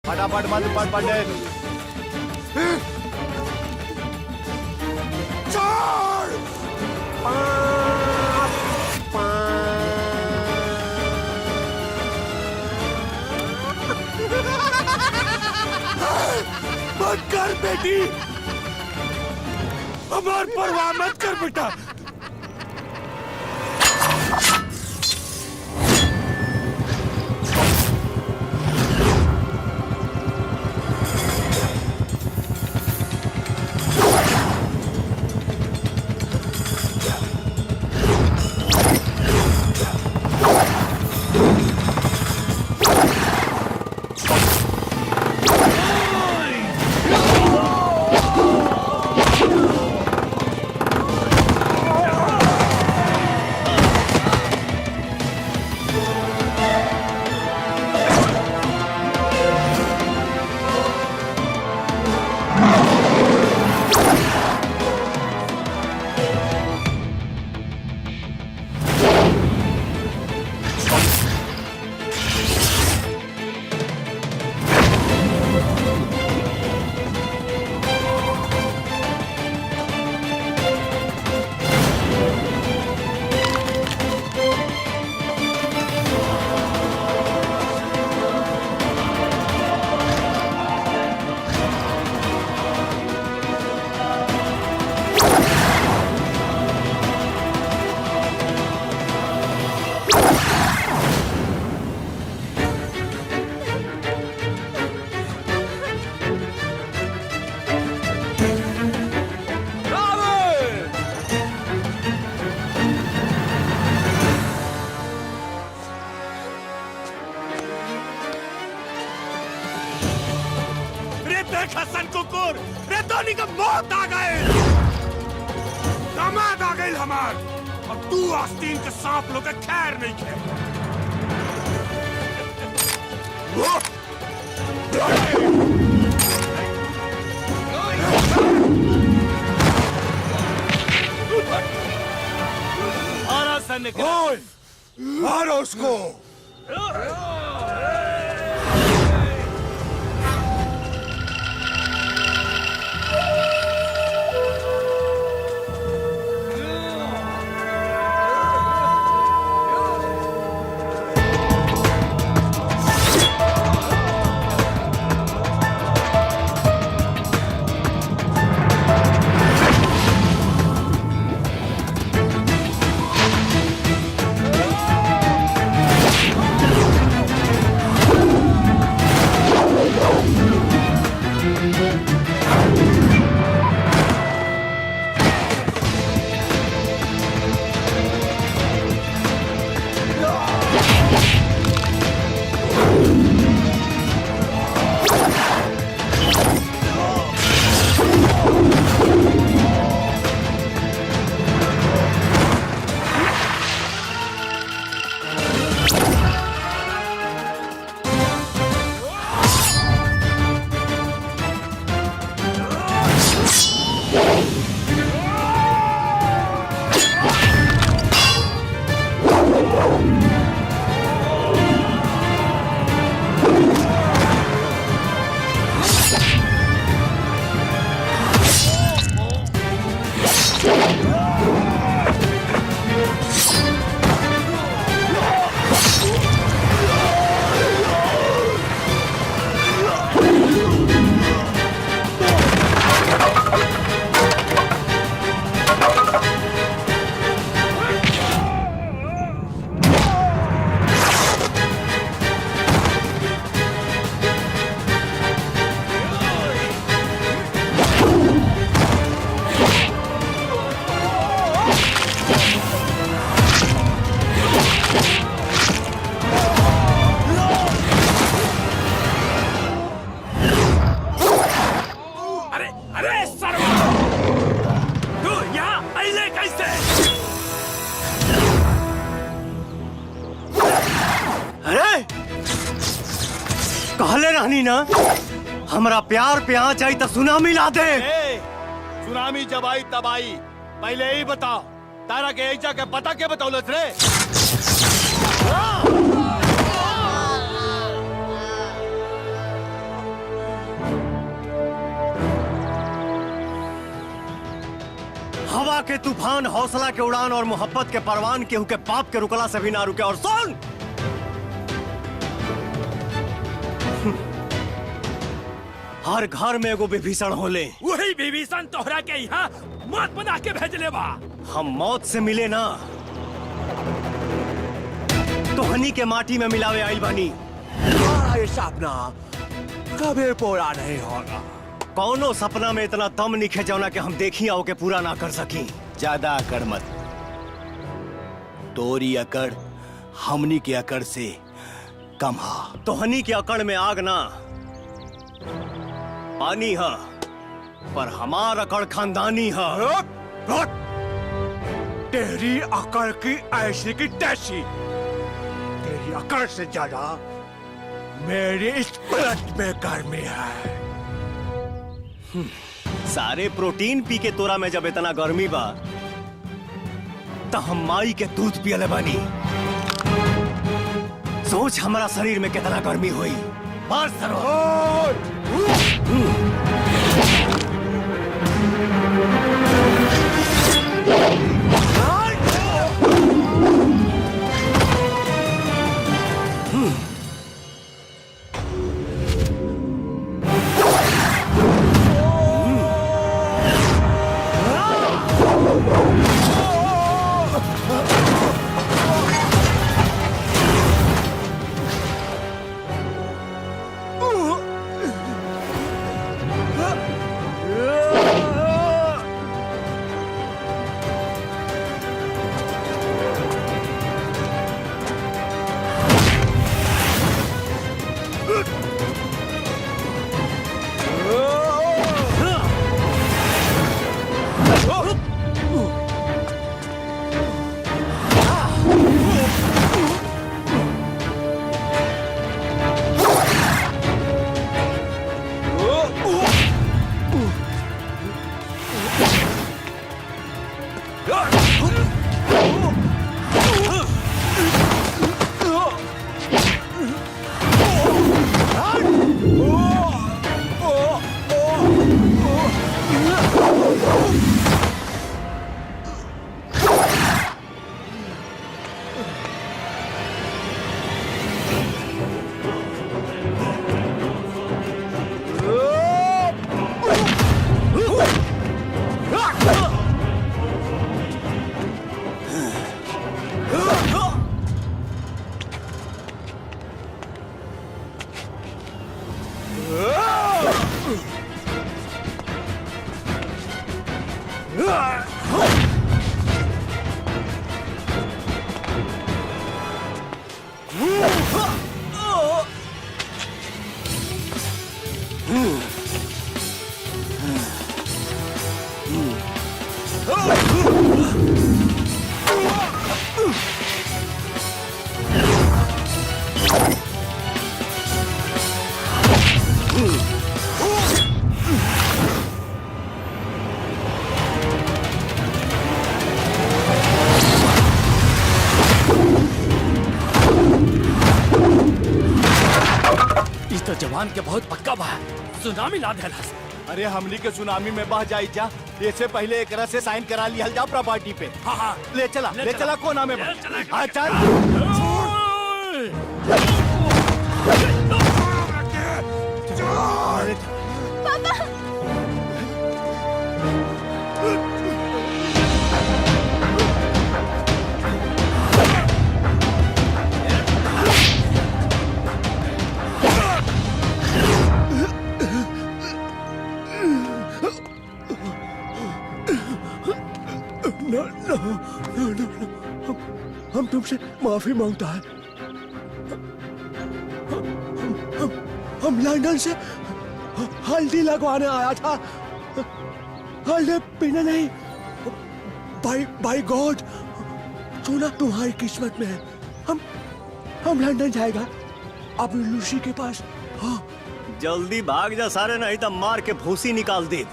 फटाफट मत पड़ पंडित। चार मत कर बेटी, हमार परवाह मत कर बेटा। हसन कुकुर रे धोनी का मौत आ गए, दामाद आ गए हमार, और तू आस्तीन के सांप लोग के खैर नहीं खे। मारो उसको। कहले रहनी ना हमरा प्यार पे आ जाई तो सुनामी ला दे। सुनामी जब आई तब आई, पहले ही बताओ तारा के ऐजा के पता के बतौलत रे। के तूफान, हौसला के उड़ान और मोहब्बत के परवान केहू के पाप के रुकला से भी ना रुके। और सुन, हर घर में एगो विभीषण होले। वही विभीषण तोहरा के यहाँ मौत बना के भेजले बा। हम मौत से मिले ना, तो हनी के माटी में मिलावे आइल बानी। ये सपना कभी पूरा नहीं होगा। कौनो सपना में इतना दम निखे जौना के हम देखी आओ के पूरा ना कर सकी। ज्यादा अकड़ मत। तोरी अकड़ हमनी के अकड़ से कम हा। तो हनी के अकड़ में आग ना पानी है, पर हमार अकड़ खानदानी है। तेरी अकड़ की ऐसी की तैसी। तेरी अकड़ से ज्यादा मेरी इस ब्लड में गर्मी है। सारे प्रोटीन पी के तोरा में जब इतना गर्मी बा, तो हम माई के दूध पियले बानी। सोच हमारा शरीर में कितना गर्मी हुई। मार सरो। जवान के बहुत पक्का बा। सुनामी ला देला। अरे हमनी के सुनामी में बह जाई जा, इससे पहले एक से साइन करा लिया जा प्रॉपर्टी पे। हाँ हाँ ले चला कोना में। हाँ चल। हम तुमसे माफी मांगता है। हम लंदन से हल्दी लगवाने आया था। हल्दी पीने नहीं। बाय गॉड, सुना तुम्हारी किस्मत में है। हम लंदन जाएगा अब लूसी के पास। हाँ जल्दी भाग जा सारे, नहीं तो मार के भूसी निकाल दे।